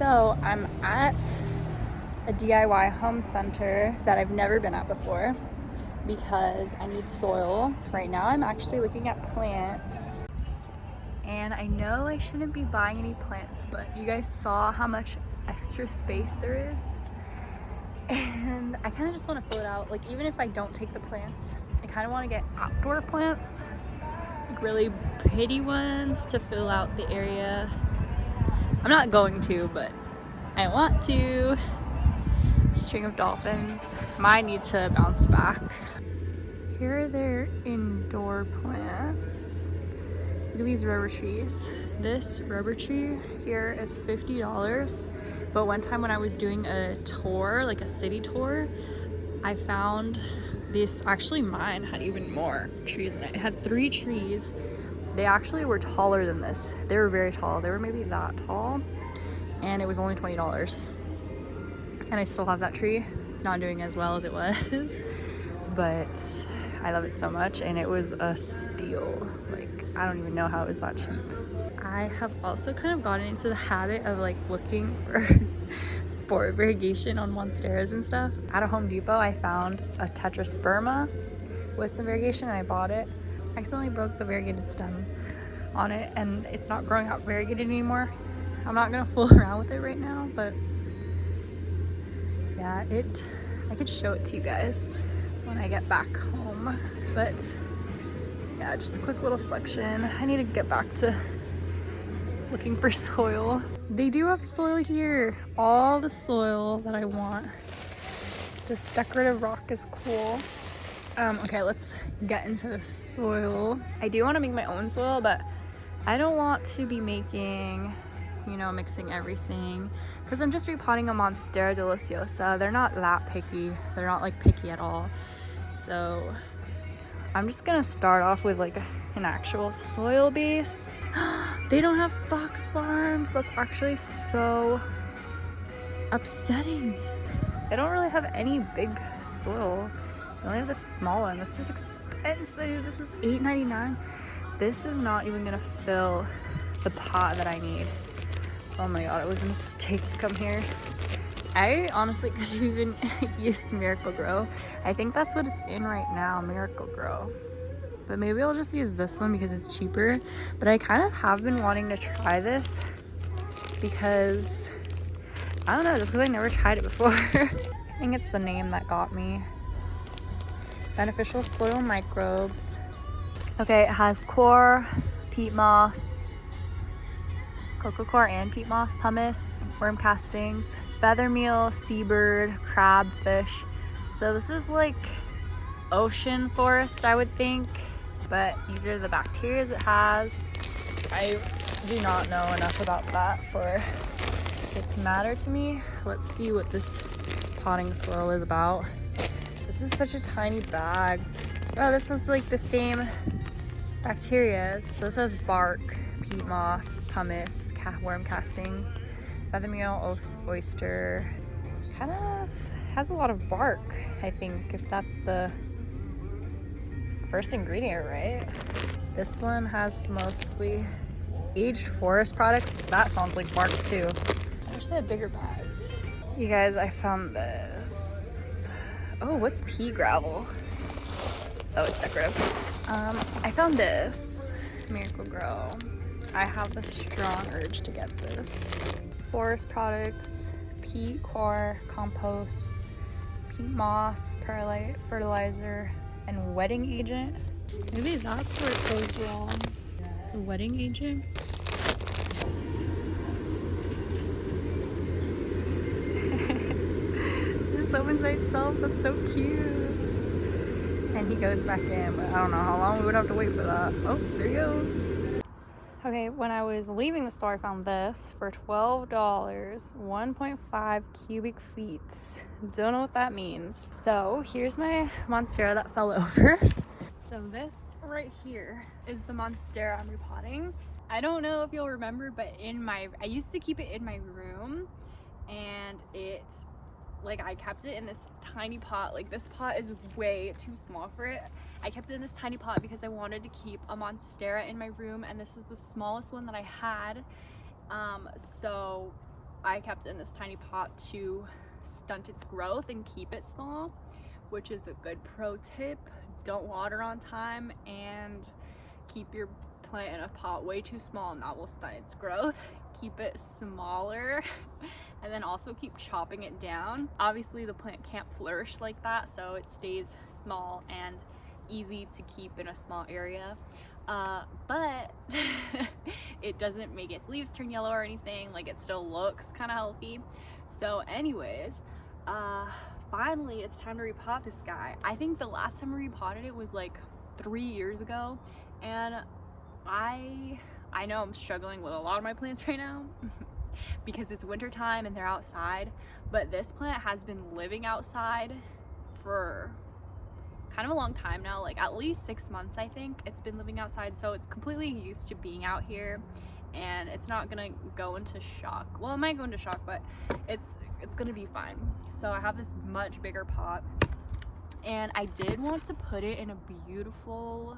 So I'm at a DIY home center that I've never been at before because I need soil. Right now I'm actually looking at plants. And I know I shouldn't be buying any plants, but you guys saw how much extra space there is. And I kind of just want to fill it out. Like, even if I don't take the plants, I kind of want to get outdoor plants, like really pretty ones to fill out the area. I'm not going to, but I want to. String of dolphins. Mine need to bounce back. Here are their indoor plants. Look at these rubber trees. This rubber tree here is $50. But one time when I was doing a tour, like a city tour, I found this, actually mine had even more trees in it. It had 3 trees. They actually were taller than this. They were very tall. They were maybe that tall. And it was only $20. And I still have that tree. It's not doing as well as it was. But I love it so much, and it was a steal. Like, I don't even know how it was that cheap. I have also kind of gotten into the habit of like looking for sport variegation on Monsteras and stuff. At a Home Depot, I found a tetrasperma with some variegation and I bought it. I accidentally broke the variegated stem on it and it's not growing out variegated anymore. I'm not gonna fool around with it right now, but yeah, I could show it to you guys when I get back home. But yeah, just a quick little selection. I need to get back to looking for soil. They do have soil here. All the soil that I want. This decorative rock is cool. Okay, let's get into the soil. I do want to make my own soil, but I don't want to be making, you know, mixing everything, because I'm just repotting a Monstera deliciosa. They're not that picky. They're not like picky at all. So I'm just gonna start off with like an actual soil base. They don't have fox farms. That's actually so upsetting. They don't really have any big soil. They only have this small one. This is expensive. This is $8.99. This is not even gonna fill the pot that I need. Oh my god, it was a mistake to come here. I honestly could have even used Miracle Grow. I think that's what it's in right now, Miracle Grow. But maybe I'll just use this one because it's cheaper. But I kind of have been wanting to try this because, I don't know, just because I never tried it before. I think it's the name that got me. Beneficial soil microbes. Okay, it has core, peat moss, cocoa core and peat moss, pumice, worm castings, feather meal, seabird, crab, fish. So this is like ocean forest, I would think, but these are the bacteria it has. I do not know enough about that for it to matter to me. Let's see what this potting soil is about. This is such a tiny bag. Oh, this is like the same bacteria. So this has bark, peat moss, pumice, worm castings, feather meal, oyster. Kind of has a lot of bark, I think, if that's the first ingredient, right? This one has mostly aged forest products. That sounds like bark too. I wish they had bigger bags. You guys, I found this. Oh, what's pea gravel? Oh, it's decorative. I found this Miracle Grow. I have the strong urge to get this. Forest products, peat core, compost, peat moss, perlite, fertilizer, and wetting agent. Maybe that's where it goes wrong. The wetting agent. Just opens by itself. That's so cute. And he goes back in, but I don't know how long we would have to wait for that. Oh, there he goes. Okay, when I was leaving the store, I found this for $12, 1.5 cubic feet. Don't know what that means. So here's my Monstera that fell over. So this right here is the Monstera I'm repotting. I don't know if you'll remember, but I used to keep it in my room, and I kept it in this tiny pot. Like, this pot is way too small for it. I kept it in this tiny pot because I wanted to keep a Monstera in my room, and this is the smallest one that I had. So I kept in this tiny pot to stunt its growth and keep it small, which is a good pro tip. Don't water on time and keep your plant in a pot way too small, and that will stunt its growth. Keep it smaller and then also keep chopping it down. Obviously the plant can't flourish like that, so it stays small and easy to keep in a small area, but it doesn't make its leaves turn yellow or anything. Like, it still looks kind of healthy. So anyways, finally it's time to repot this guy. I think the last time we repotted it was like 3 years ago, and I know I'm struggling with a lot of my plants right now because it's winter time and they're outside, but this plant has been living outside for kind of a long time now, like at least 6 months. I think it's been living outside, so it's completely used to being out here, and it's not gonna go into shock. Well, it might go into shock, but it's gonna be fine. So I have this much bigger pot, and I did want to put it in a beautiful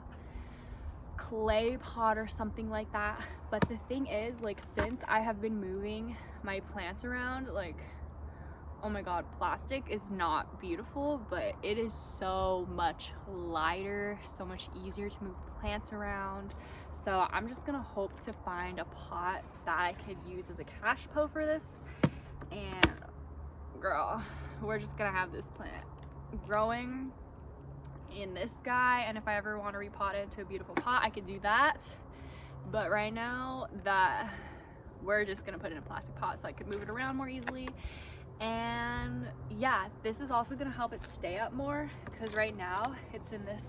clay pot or something like that, but the thing is, like, since I have been moving my plants around, like, oh my god, plastic is not beautiful, but it is so much lighter, so much easier to move plants around. So I'm just gonna hope to find a pot that I could use as a cash po for this, and girl, we're just gonna have this plant growing in this guy, and if I ever want to repot it into a beautiful pot, I could do that. But right now, that we're just gonna put it in a plastic pot so I could move it around more easily. And yeah, this is also gonna help it stay up more, because right now it's in this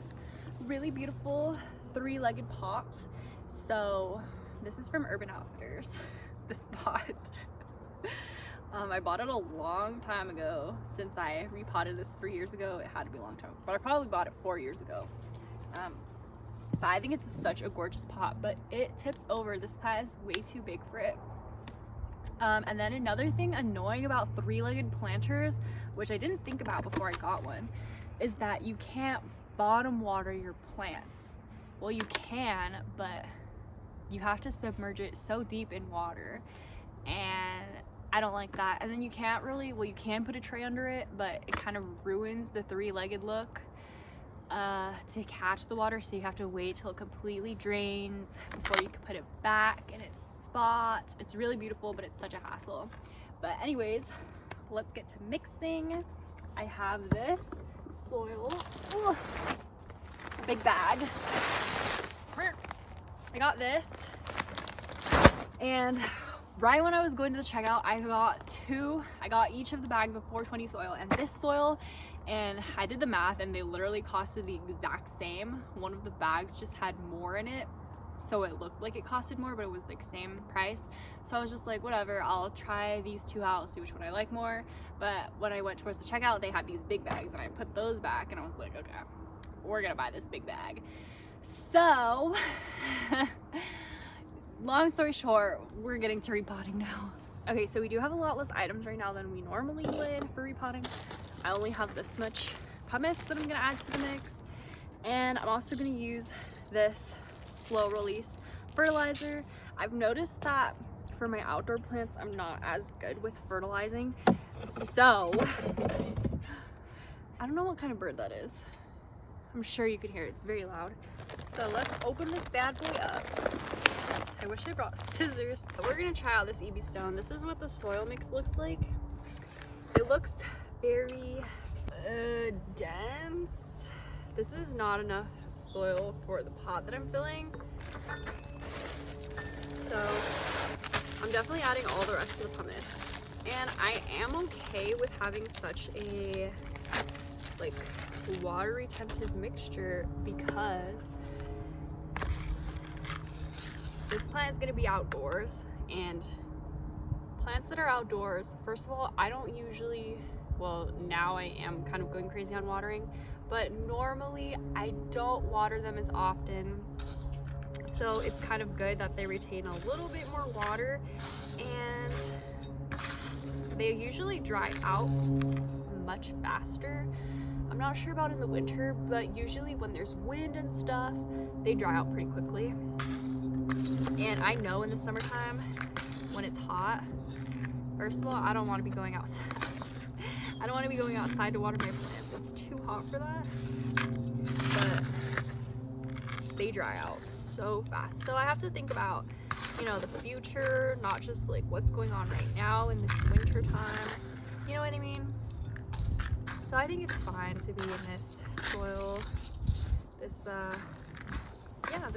really beautiful 3-legged pot. So this is from Urban Outfitters, this pot. I bought it a long time ago. Since I repotted this 3 years ago, it had to be a long time, but I probably bought it 4 years ago. But I think it's such a gorgeous pot, but it tips over. This pot is way too big for it. And then another thing annoying about 3-legged planters, which I didn't think about before I got one, is that you can't bottom water your plants. Well, you can, but you have to submerge it so deep in water, and I don't like that. And then you can't really, well, you can put a tray under it, but it kind of ruins the 3-legged look to catch the water, so you have to wait till it completely drains before you can put it back in its spot. It's really beautiful, but it's such a hassle. But anyways, let's get to mixing. I have this soil, ooh, big bag. I got this, and right when I was going to the checkout, I got each of the bags of 420 soil and this soil, and I did the math and they literally costed the exact same. One of the bags just had more in it, so it looked like it costed more, but it was like same price. So I was just like, whatever, I'll try these two out, see which one I like more. But when I went towards the checkout, they had these big bags, and I put those back, and I was like, okay, we're gonna buy this big bag. So long story short, we're getting to repotting now. Okay, so we do have a lot less items right now than we normally would for repotting. I only have this much pumice that I'm gonna add to the mix, and I'm also gonna use this slow release fertilizer. I've noticed that for my outdoor plants, I'm not as good with fertilizing, so I don't know what kind of bird that is. I'm sure you can hear it, it's very loud. So let's open this bad boy up. I wish I brought scissors. We're gonna try out this EB stone. This is what the soil mix looks like. It looks very dense. This is not enough soil for the pot that I'm filling. So I'm definitely adding all the rest of the pumice. And I am okay with having such a like water retentive mixture, because this plant is going to be outdoors, and plants that are outdoors, first of all, I don't usually, well, now I am kind of going crazy on watering, but normally I don't water them as often. So it's kind of good that they retain a little bit more water, and they usually dry out much faster. I'm not sure about in the winter, but usually when there's wind and stuff, they dry out pretty quickly. And I know in the summertime, when it's hot, First of all, I don't want to be going outside. I don't want to be going outside to water my plants. It's too hot for that. But they dry out so fast. So I have to think about, you know, the future, not just like what's going on right now in this winter time. You know what I mean? So I think it's fine to be in this soil. This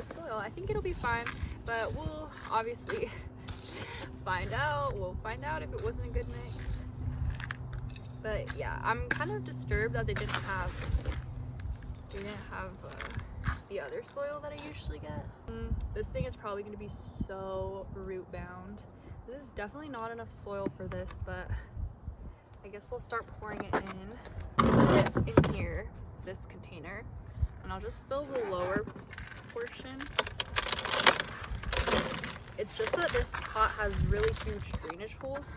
soil. I think it'll be fine, but we'll obviously find out. We'll find out if it wasn't a good mix. But yeah, I'm kind of disturbed that they didn't have the other soil that I usually get. This thing is probably going to be so root bound. This is definitely not enough soil for this, but I guess I'll start pouring it in. Put it in here, this container, and I'll just fill the lower portion. It's just that this pot has really huge drainage holes.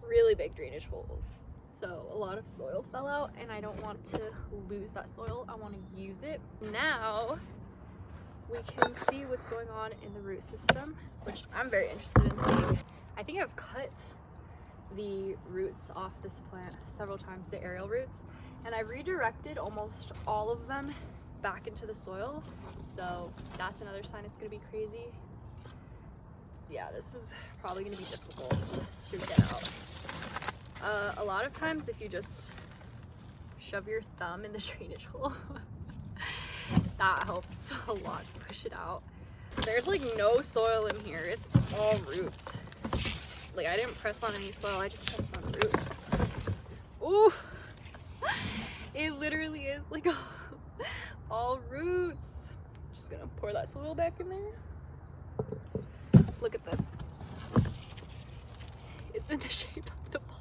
Really big drainage holes. So a lot of soil fell out and I don't want to lose that soil. I want to use it. Now we can see what's going on in the root system, which I'm very interested in seeing. I think I've cut the roots off this plant several times, the aerial roots, and I redirected almost all of them back into the soil. So that's another sign it's gonna be crazy. Yeah, this is probably gonna be difficult to get out. A lot of times if you just shove your thumb in the drainage hole, that helps a lot to push it out. There's like no soil in here, it's all roots. Like I didn't press on any soil, I just pressed on roots. Ooh, it literally is like all roots. I'm just gonna pour that soil back in there. Look at this. It's in the shape of the pot.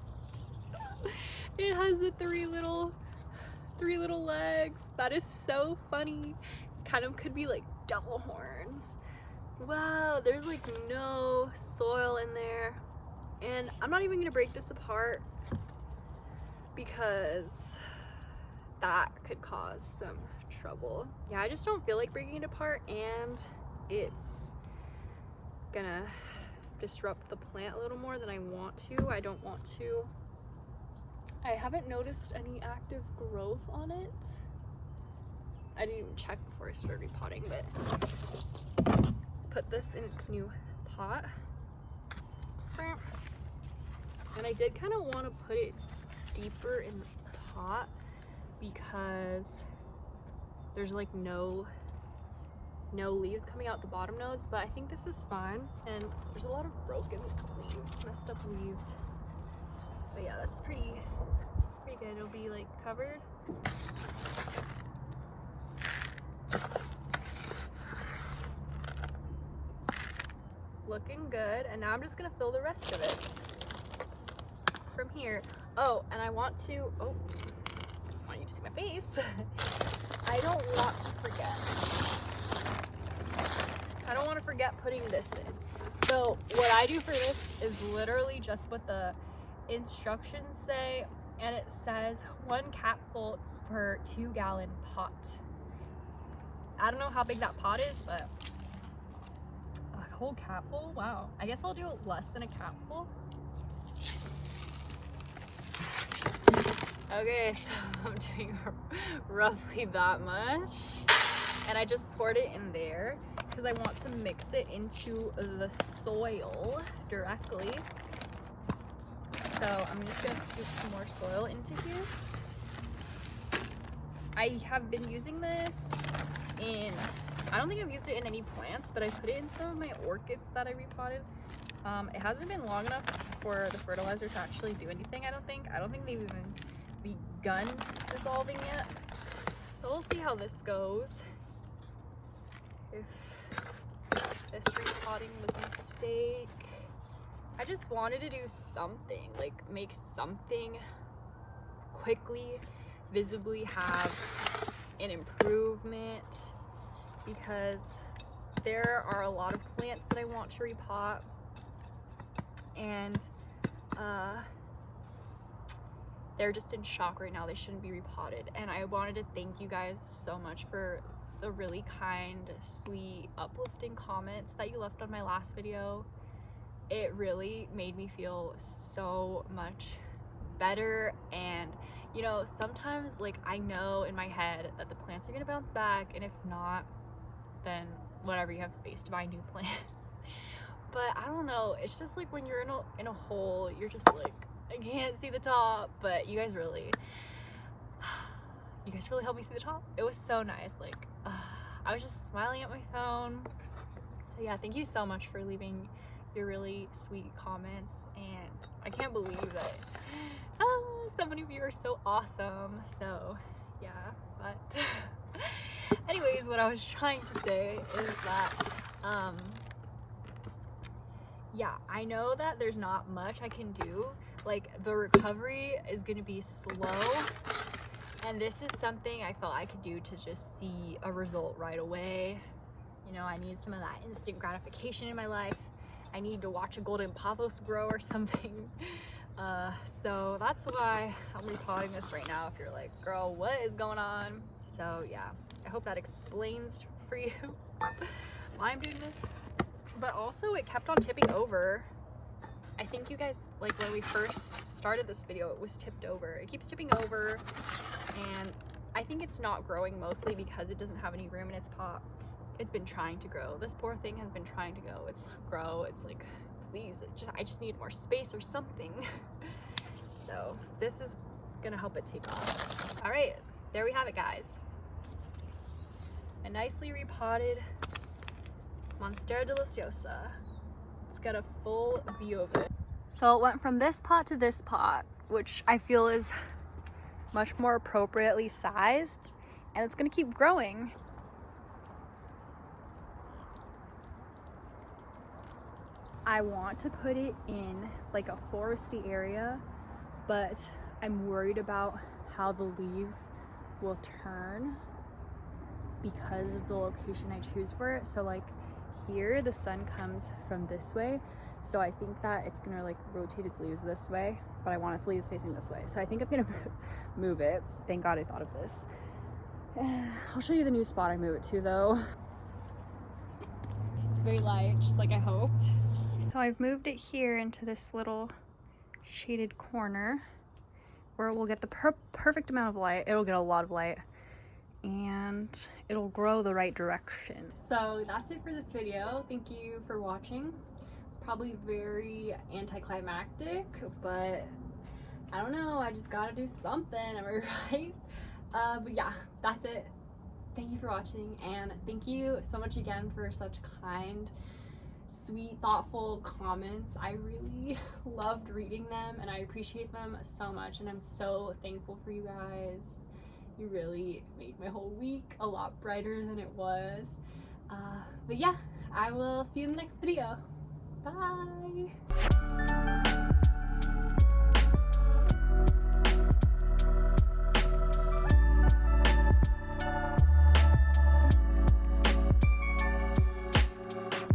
It has the three little legs. That is so funny. Kind of could be like double horns. Wow, there's like no soil in there. And I'm not even gonna break this apart because that could cause some trouble. Yeah, I just don't feel like breaking it apart, and it's gonna disrupt the plant a little more than I want to. I don't want to. I haven't noticed any active growth on it. I didn't even check before I started repotting, but let's put this in its new pot. And I did kind of want to put it deeper in the pot because there's like no leaves coming out the bottom nodes, but I think this is fine. And there's a lot of broken leaves, messed up leaves. But yeah, that's pretty good. It'll be like covered. Looking good. And now I'm just gonna fill the rest of it from here. Oh, and I want you to see my face. I don't want to forget. I don't want to forget putting this in. So what I do for this is literally just what the instructions say, and it says 1 capful per 2-gallon pot. I don't know how big that pot is, but a whole capful? Wow. I guess I'll do less than a capful. Okay, so I'm doing roughly that much. And I just poured it in there because I want to mix it into the soil directly. So I'm just gonna scoop some more soil into here. I have been using this in, I don't think I've used it in any plants, but I put it in some of my orchids that I repotted. It hasn't been long enough for the fertilizer to actually do anything, I don't think. I don't think they've even begun dissolving yet. So we'll see how this goes. If this repotting was a mistake. I just wanted to do something, like make something quickly, visibly have an improvement, because there are a lot of plants that I want to repot, and they're just in shock right now. They shouldn't be repotted. And I wanted to thank you guys so much for the really kind, sweet, uplifting comments that you left on my last video. It really made me feel so much better. And you know, sometimes like I know in my head that the plants are gonna bounce back, and if not, then whatever, you have space to buy new plants. But I don't know, it's just like when you're in a hole, you're just like, I can't see the top. But you guys really helped me see the top. It was so nice. Like I was just smiling at my phone. So yeah, thank you so much for leaving your really sweet comments, and I can't believe that so many of you are so awesome. So yeah, but anyways, what I was trying to say is that yeah, I know that there's not much I can do. Like the recovery is gonna be slow, and this is something I felt I could do to just see a result right away. You know, I need some of that instant gratification in my life. I need to watch a golden pothos grow or something. So that's why I'm repotting this right now. If you're like, girl, what is going on? So yeah, I hope that explains for you why I'm doing this. But also, it kept on tipping over. I think you guys, like when we first started this video, it was tipped over. It keeps tipping over, and I think it's not growing mostly because it doesn't have any room in its pot. It's been trying to grow. This poor thing has been trying to grow. It's like, please, I just need more space or something. So this is gonna help it take off. All right, there we have it, guys. A nicely repotted Monstera deliciosa. Let's get a full view of it. So it went from this pot to this pot, which I feel is much more appropriately sized, and it's gonna keep growing. I want to put it in like a foresty area, but I'm worried about how the leaves will turn because of the location I choose for it. So like here, the sun comes from this way, so I think that it's gonna like rotate its leaves this way, but I want its leaves facing this way. So I think I'm gonna move it. Thank God I thought of this. I'll show you the new spot I move it to though. It's very light, just like I hoped. So I've moved it here into this little shaded corner where it will get the perfect amount of light. It'll get a lot of light, and it'll grow the right direction. So that's it for this video. Thank you for watching. It's probably very anticlimactic, but I don't know, I just gotta do something, am I right? But yeah, that's it. Thank you for watching, and thank you so much again for such kind, sweet, thoughtful comments. I really loved reading them, and I appreciate them so much, and I'm so thankful for you guys. You really made my whole week a lot brighter than it was. But yeah, I will see you in the next video. Bye!